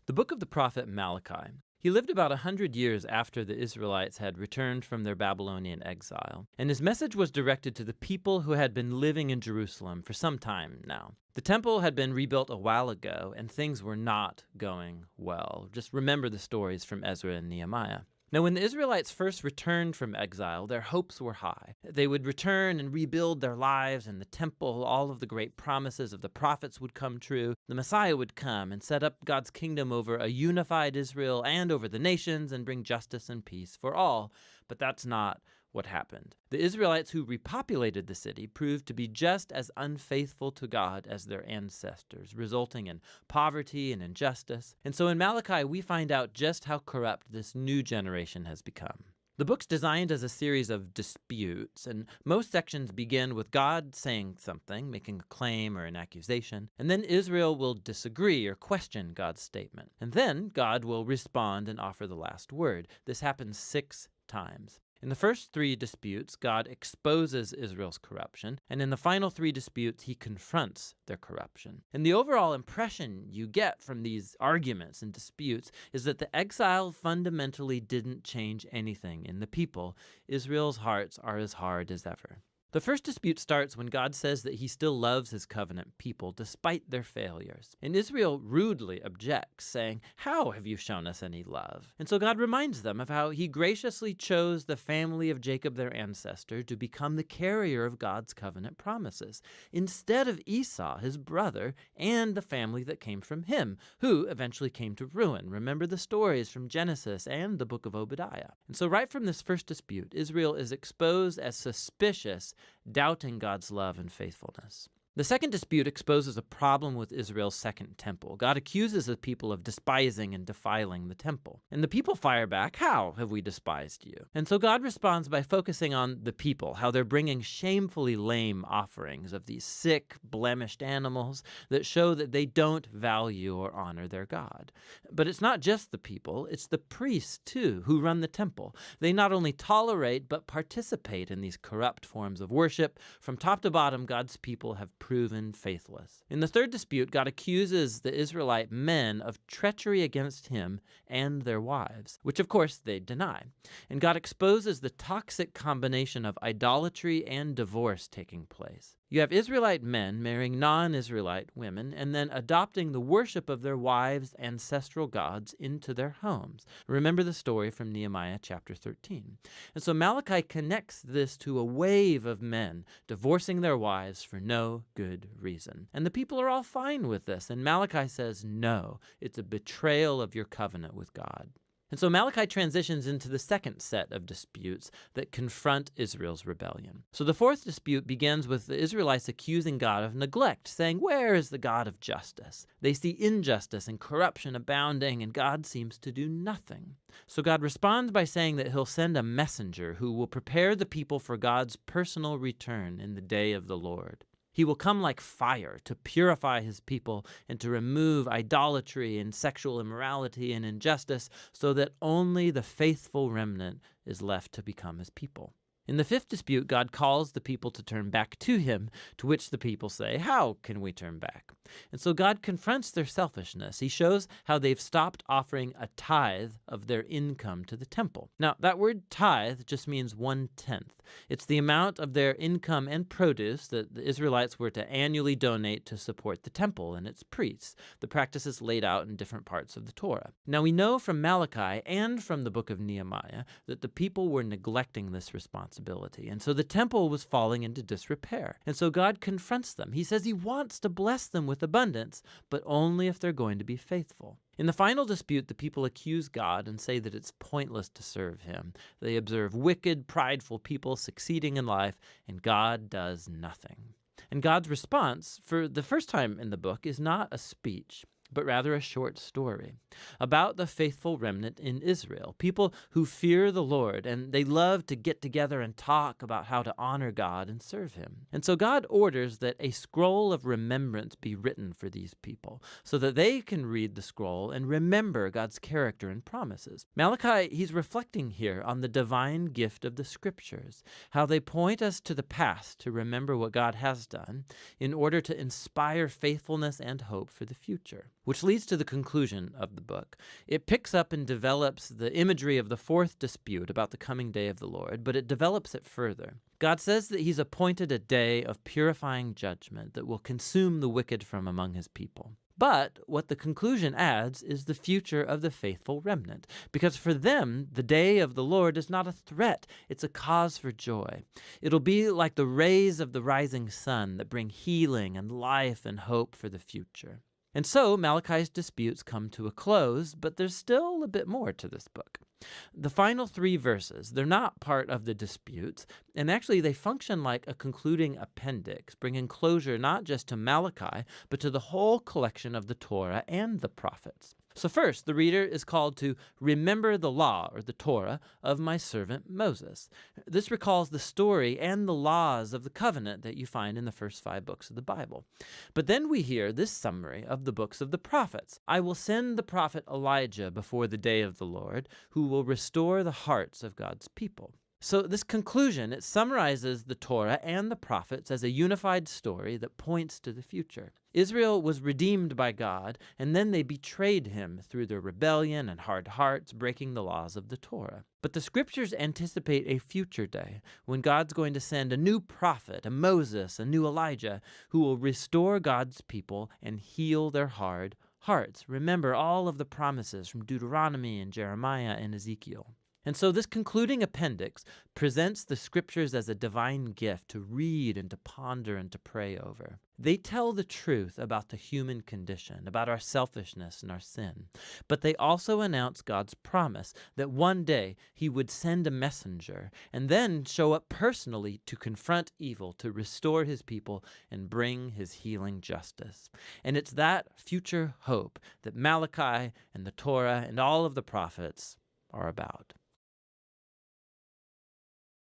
The book of the prophet Malachi. He lived about 100 years after the Israelites had returned from their Babylonian exile, and his message was directed to the people who had been living in Jerusalem for some time now. The temple had been rebuilt a while ago, and things were not going well. Just remember the stories from Ezra and Nehemiah. Now, when the Israelites first returned from exile, their hopes were high. They would return and rebuild their lives and the temple. All of the great promises of the prophets would come true. The Messiah would come and set up God's kingdom over a unified Israel and over the nations and bring justice and peace for all. But that's not what happened. The Israelites who repopulated the city proved to be just as unfaithful to God as their ancestors, resulting in poverty and injustice. And so in Malachi, we find out just how corrupt this new generation has become. The book's designed as a series of disputes, and most sections begin with God saying something, making a claim or an accusation, and then Israel will disagree or question God's statement. And then God will respond and offer the last word. This happens 6 times. In the first 3 disputes, God exposes Israel's corruption, and in the final 3 disputes, he confronts their corruption. And the overall impression you get from these arguments and disputes is that the exile fundamentally didn't change anything in the people. Israel's hearts are as hard as ever. The first dispute starts when God says that he still loves his covenant people despite their failures. And Israel rudely objects, saying, "How have you shown us any love?" And so God reminds them of how he graciously chose the family of Jacob, their ancestor, to become the carrier of God's covenant promises, instead of Esau, his brother, and the family that came from him, who eventually came to ruin. Remember the stories from Genesis and the book of Obadiah. And so right from this first dispute, Israel is exposed as suspicious, doubting God's love and faithfulness. The second dispute exposes a problem with Israel's second temple. God accuses the people of despising and defiling the temple. And the people fire back, "How have we despised you?" And so God responds by focusing on the people, how they're bringing shamefully lame offerings of these sick, blemished animals that show that they don't value or honor their God. But it's not just the people, it's the priests too who run the temple. They not only tolerate but participate in these corrupt forms of worship. From top to bottom, God's people have proven faithless. In the third dispute, God accuses the Israelite men of treachery against him and their wives, which of course they deny. And God exposes the toxic combination of idolatry and divorce taking place. You have Israelite men marrying non-Israelite women and then adopting the worship of their wives' ancestral gods into their homes. Remember the story from Nehemiah chapter 13. And so Malachi connects this to a wave of men divorcing their wives for no good reason. And the people are all fine with this. And Malachi says, no, it's a betrayal of your covenant with God. And so Malachi transitions into the second set of disputes that confront Israel's rebellion. So the fourth dispute begins with the Israelites accusing God of neglect, saying, "Where is the God of justice?" They see injustice and corruption abounding, and God seems to do nothing. So God responds by saying that he'll send a messenger who will prepare the people for God's personal return in the day of the Lord. He will come like fire to purify his people and to remove idolatry and sexual immorality and injustice so that only the faithful remnant is left to become his people. In the fifth dispute, God calls the people to turn back to him, to which the people say, "How can we turn back?" And so God confronts their selfishness. He shows how they've stopped offering a tithe of their income to the temple. Now, that word tithe just means 1/10. It's the amount of their income and produce that the Israelites were to annually donate to support the temple and its priests. The practice is laid out in different parts of the Torah. Now, we know from Malachi and from the book of Nehemiah that the people were neglecting this responsibility. And so the temple was falling into disrepair. And so God confronts them. He says he wants to bless them with abundance, but only if they're going to be faithful. In the final dispute, the people accuse God and say that it's pointless to serve him. They observe wicked, prideful people succeeding in life, and God does nothing. And God's response, for the first time in the book, is not a speech, but rather a short story about the faithful remnant in Israel, people who fear the Lord, and they love to get together and talk about how to honor God and serve him. And so God orders that a scroll of remembrance be written for these people so that they can read the scroll and remember God's character and promises. Malachi, he's reflecting here on the divine gift of the scriptures, how they point us to the past to remember what God has done in order to inspire faithfulness and hope for the future. which leads to the conclusion of the book. It picks up and develops the imagery of the fourth dispute about the coming day of the Lord, but it develops it further. God says that he's appointed a day of purifying judgment that will consume the wicked from among his people. But what the conclusion adds is the future of the faithful remnant, because for them, the day of the Lord is not a threat, it's a cause for joy. It'll be like the rays of the rising sun that bring healing and life and hope for the future. And so Malachi's disputes come to a close, but there's still a bit more to this book. The final 3 verses, they're not part of the disputes, and actually they function like a concluding appendix, bringing closure not just to Malachi, but to the whole collection of the Torah and the prophets. So first, the reader is called to remember the law, or the Torah, of my servant Moses. This recalls the story and the laws of the covenant that you find in the first 5 books of the Bible. But then we hear this summary of the books of the prophets. I will send the prophet Elijah before the day of the Lord, who will restore the hearts of God's people. So this conclusion, it summarizes the Torah and the prophets as a unified story that points to the future. Israel was redeemed by God, and then they betrayed him through their rebellion and hard hearts, breaking the laws of the Torah. But the scriptures anticipate a future day when God's going to send a new prophet, a Moses, a new Elijah, who will restore God's people and heal their hard hearts. Remember all of the promises from Deuteronomy and Jeremiah and Ezekiel. And so this concluding appendix presents the scriptures as a divine gift to read and to ponder and to pray over. They tell the truth about the human condition, about our selfishness and our sin. But they also announce God's promise that one day he would send a messenger and then show up personally to confront evil, to restore his people and bring his healing justice. And it's that future hope that Malachi and the Torah and all of the prophets are about.